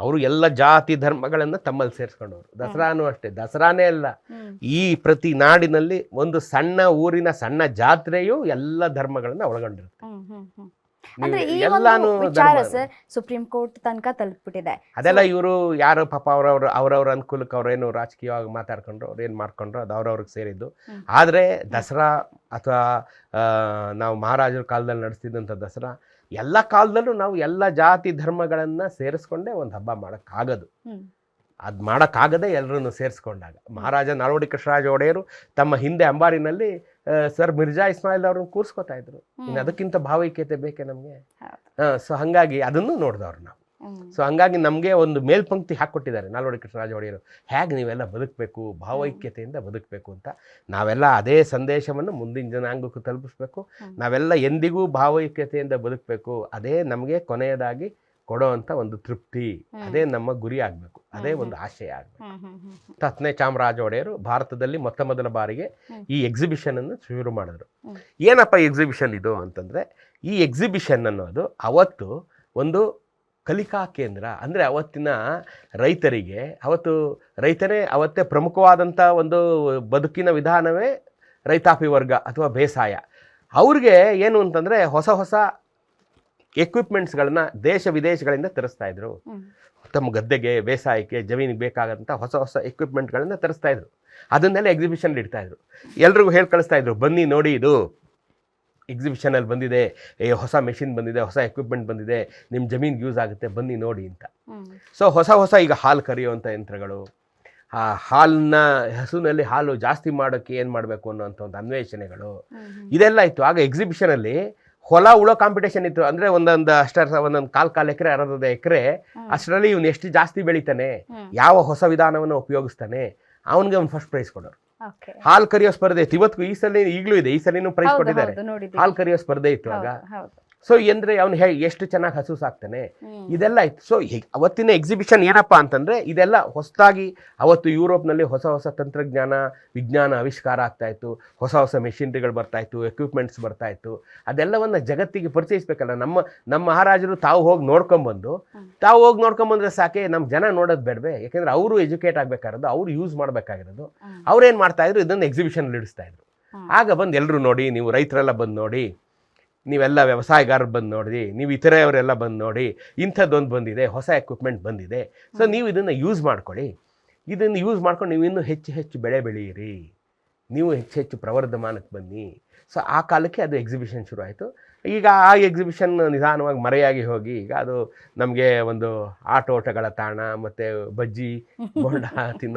ಅವರು ಎಲ್ಲ ಜಾತಿ ಧರ್ಮಗಳನ್ನ ತಮ್ಮಲ್ಲಿ ಸೇರಿಸ್ಕೊಂಡವರು. ದಸರಾನು ಅಷ್ಟೇ, ದಸರಾನೇ ಅಲ್ಲ, ಈ ಪ್ರತಿ ನಾಡಿನಲ್ಲಿ ಒಂದು ಸಣ್ಣ ಊರಿನ ಸಣ್ಣ ಜಾತ್ರೆಯು ಎಲ್ಲ ಧರ್ಮಗಳನ್ನ ಒಳಗೊಂಡಿರುತ್ತೆ. ಎಲ್ಲಾನು ವಿಚಾರ ಸರ್ ಸುಪ್ರೀಂ ಕೋರ್ಟ್ ತನಕ ತಲುಪಿಬಿಟ್ಟಿದೆ. ಅದೆಲ್ಲ ಇವರು ಯಾರು ಪಾಪ ಅವ್ರವ್ರ ಅನುಕೂಲಕ್ಕೆ ಅವ್ರೇನು ರಾಜಕೀಯವಾಗಿ ಮಾತಾಡ್ಕೊಂಡ್ರು, ಅವ್ರೇನು ಮಾಡ್ಕೊಂಡ್ರು, ಅದು ಅವ್ರವ್ರಿಗೆ ಸೇರಿದ್ದು. ಆದರೆ ದಸರಾ ಅಥವಾ ನಾವು ಮಹಾರಾಜರ ಕಾಲದಲ್ಲಿ ನಡೆಸ್ತಿದ್ದಂಥ ದಸರಾ ಎಲ್ಲ ಕಾಲದಲ್ಲೂ ನಾವು ಎಲ್ಲ ಜಾತಿ ಧರ್ಮಗಳನ್ನು ಸೇರಿಸ್ಕೊಂಡೇ ಒಂದು ಹಬ್ಬ ಮಾಡೋಕ್ಕಾಗೋದು. ಅದು ಮಾಡೋಕ್ಕಾಗದೆ ಎಲ್ಲರನ್ನು ಸೇರಿಸ್ಕೊಂಡಾಗ ಮಹಾರಾಜ ನಾಲ್ವಡಿ ಕೃಷ್ಣರಾಜ ಒಡೆಯರು ತಮ್ಮ ಹಿಂದೆ ಅಂಬಾರಿನಲ್ಲಿ ಸರ್ ಮಿರ್ಜಾ ಇಸ್ಮಾಯಿಲ್ ಅವ್ರನ್ನ ಕೂರಿಸ್ಕೊತಾ ಇದ್ರು. ಇನ್ನು ಅದಕ್ಕಿಂತ ಭಾವೈಕ್ಯತೆ ಬೇಕೆ ನಮಗೆ? ಸೊ ಹಾಗಾಗಿ ಅದನ್ನು ನೋಡಿದವ್ರು ನಾವು. ಸೊ ಹಂಗಾಗಿ ನಮಗೆ ಒಂದು ಮೇಲ್ಪಂಕ್ತಿ ಹಾಕ್ಕೊಟ್ಟಿದ್ದಾರೆ ನಾಲ್ವಡಿ ಕೃಷ್ಣರಾಜ ಒಡೆಯರು, ಹೇಗೆ ನೀವೆಲ್ಲ ಬದುಕಬೇಕು, ಭಾವೈಕ್ಯತೆಯಿಂದ ಬದುಕಬೇಕು ಅಂತ. ನಾವೆಲ್ಲ ಅದೇ ಸಂದೇಶವನ್ನು ಮುಂದಿನ ಜನಾಂಗಕ್ಕೂ ತಲುಪಿಸ್ಬೇಕು. ನಾವೆಲ್ಲ ಎಂದಿಗೂ ಭಾವೈಕ್ಯತೆಯಿಂದ ಬದುಕಬೇಕು. ಅದೇ ನಮಗೆ ಕೊನೆಯದಾಗಿ ಕೊಡೋವಂಥ ಒಂದು ತೃಪ್ತಿ, ಅದೇ ನಮ್ಮ ಗುರಿ ಆಗಬೇಕು, ಅದೇ ಒಂದು ಆಶಯ ಆಗಬೇಕು. 10ನೇ ಚಾಮರಾಜ ಒಡೆಯರು ಭಾರತದಲ್ಲಿ ಮೊದಲ ಬಾರಿಗೆ ಈ ಎಕ್ಸಿಬಿಷನ್ ಅನ್ನು ಶುರು ಮಾಡಿದ್ರು. ಏನಪ್ಪ ಎಕ್ಸಿಬಿಷನ್ ಇದು ಅಂತಂದರೆ, ಈ ಎಕ್ಸಿಬಿಷನ್ ಅನ್ನೋದು ಅವತ್ತು ಒಂದು ಕಲಿಕಾ ಕೇಂದ್ರ. ಅಂದರೆ ಅವತ್ತಿನ ರೈತರಿಗೆ, ರೈತನೇ ಪ್ರಮುಖವಾದಂಥ ಒಂದು ಬದುಕಿನ ವಿಧಾನವೇ ರೈತಾಪಿ ವರ್ಗ ಅಥವಾ ಬೇಸಾಯ. ಅವ್ರಿಗೆ ಏನು ಅಂತಂದರೆ ಹೊಸ ಎಕ್ವಿಪ್ಮೆಂಟ್ಸ್ಗಳನ್ನ ದೇಶ ವಿದೇಶಗಳಿಂದ ತರಿಸ್ತಾ ಇದ್ರು. ತಮ್ಮ ಗದ್ದೆಗೆ, ಬೇಸಾಯಕ್ಕೆ, ಜಮೀನಿಗೆ ಬೇಕಾದಂಥ ಹೊಸ ಎಕ್ವಿಪ್ಮೆಂಟ್ಗಳನ್ನ ತರಿಸ್ತಾ ಇದ್ರು. ಅದನ್ನೆಲ್ಲ ಎಕ್ಸಿಬಿಷನ್ ಇಡ್ತಾ ಇದ್ರು. ಎಲ್ರಿಗೂ ಹೇಳಿ ಕಳಿಸ್ತಾ ಇದ್ರು, ಬನ್ನಿ ನೋಡಿ ಇದು ಎಕ್ಸಿಬಿಷನಲ್ಲಿ ಬಂದಿದೆ, ಹೊಸ ಮೆಷಿನ್ ಬಂದಿದೆ, ಹೊಸ ಎಕ್ವಿಪ್ಮೆಂಟ್ ಬಂದಿದೆ, ನಿಮ್ಮ ಜಮೀನಿಗೆ ಯೂಸ್ ಆಗುತ್ತೆ, ಬನ್ನಿ ನೋಡಿ ಅಂತ. ಸೊ ಹೊಸ ಈಗ ಹಾಲು ಕರೆಯುವಂಥ ಯಂತ್ರಗಳು, ಆ ಹಾಲನ್ನ ಹಸುವಿನಲ್ಲಿ ಹಾಲು ಜಾಸ್ತಿ ಮಾಡೋಕ್ಕೆ ಏನು ಮಾಡಬೇಕು ಅನ್ನೋಂಥ ಒಂದು ಅನ್ವೇಷಣೆಗಳು, ಇದೆಲ್ಲ ಇತ್ತು. ಆಗ ಎಕ್ಸಿಬಿಷನಲ್ಲಿ ಹೊಲ ಉಳೋ ಕಾಂಪಿಟೇಷನ್ ಇತ್ತು. ಅಂದರೆ ಒಂದೊಂದು ಕಾಲು ಎಕರೆ, ಅರ್ಧ ಎಕರೆ, ಅಷ್ಟರಲ್ಲಿ ಇವನು ಎಷ್ಟು ಜಾಸ್ತಿ ಬೆಳಿತಾನೆ, ಯಾವ ಹೊಸ ವಿಧಾನವನ್ನು ಉಪಯೋಗಿಸ್ತಾನೆ, ಅವನಿಗೆ ಒಂದು ಫಸ್ಟ್ ಪ್ರೈಸ್ ಕೊಡೋರು. ಹಾಲು ಕರಿಯೋ ಸ್ಪರ್ಧೆ ಇತ್ತು. ಇವತ್ತು ಈಗಲೂ ಇದೆ, ಈ ಸಲಿನೂ ಪ್ರೈಸ್ ಕೊಟ್ಟಿದ್ದಾರೆ. ಹಾಲು ಕರಿಯೋ ಸ್ಪರ್ಧೆ ಇತ್ತು ಆಗ. ಸೊ ಅಂದರೆ ಅವನು ಎಷ್ಟು ಚೆನ್ನಾಗಿ ಹಸು ಸಾಕ್ತಾನೆ, ಇದೆಲ್ಲ ಇತ್ತು. ಸೊ ಅವತ್ತಿನ ಎಕ್ಸಿಬಿಷನ್ ಏನಪ್ಪ ಅಂತಂದರೆ, ಇದೆಲ್ಲ ಹೊಸದಾಗಿ ಅವತ್ತು ಯುರೋಪ್ನಲ್ಲಿ ಹೊಸ ತಂತ್ರಜ್ಞಾನ, ವಿಜ್ಞಾನ ಆವಿಷ್ಕಾರ ಆಗ್ತಾಯಿತ್ತು, ಹೊಸ ಮೆಷಿನರಿಗಳು ಬರ್ತಾಯಿತ್ತು, ಎಕ್ವಿಪ್ಮೆಂಟ್ಸ್ ಬರ್ತಾಯಿತ್ತು. ಅದೆಲ್ಲವನ್ನು ಜಗತ್ತಿಗೆ ಪರಿಚಯಿಸ್ಬೇಕಲ್ಲ. ನಮ್ಮ ಮಹಾರಾಜರು ತಾವು ಹೋಗಿ ನೋಡ್ಕೊಂಬಂದ್ರೆ ಸಾಕೆ, ನಮ್ಮ ಜನ ನೋಡೋದು ಬೇಡವೆ? ಯಾಕೆಂದರೆ ಅವರು ಎಜುಕೇಟ್ ಆಗಬೇಕಾಗಿರೋದು, ಅವರು ಯೂಸ್ ಮಾಡಬೇಕಾಗಿರೋದು. ಅವ್ರೇನು ಮಾಡ್ತಾಯಿದ್ರು, ಇದನ್ನು ಎಕ್ಸಿಬಿಷನ್ ಇಡಿಸ್ತಾಯಿದ್ರು. ಆಗ ಬಂದು ಎಲ್ಲರೂ ನೋಡಿ, ನೀವು ರೈತರೆಲ್ಲ ಬಂದು ನೋಡಿ, ನೀವೆಲ್ಲ ವ್ಯವಸಾಯಗಾರರು ಬಂದು ನೋಡಿ, ನೀವು ಇತರೆಯವರೆಲ್ಲ ಬಂದು ನೋಡಿ, ಇಂಥದ್ದೊಂದು ಬಂದಿದೆ, ಹೊಸ ಎಕ್ವಿಪ್ಮೆಂಟ್ ಬಂದಿದೆ. ಸೊ ನೀವು ಇದನ್ನು ಯೂಸ್ ಮಾಡ್ಕೊಳ್ಳಿ. ಇದನ್ನು ಯೂಸ್ ಮಾಡ್ಕೊಂಡು ನೀವು ಇನ್ನೂ ಹೆಚ್ಚು ಬೆಳೆ ಬೆಳೆಯಿರಿ, ನೀವು ಹೆಚ್ಚು ಪ್ರವರ್ಧಮಾನಕ್ಕೆ ಬನ್ನಿ. ಸೊ ಆ ಕಾಲಕ್ಕೆ ಅದು ಎಕ್ಸಿಬಿಷನ್ ಶುರು ಆಯಿತು. ಈಗ ಆ ಎಕ್ಸಿಬಿಷನ್ ನಿಧಾನವಾಗಿ ಮರೆಯಾಗಿ ಹೋಗಿ, ಈಗ ಅದು ನಮಗೆ ಒಂದು ಆಟೋಟಗಳ ತಾಣ ಮತ್ತು ಬಜ್ಜಿ ಬೋಂಡ ತಿನ್ನೋ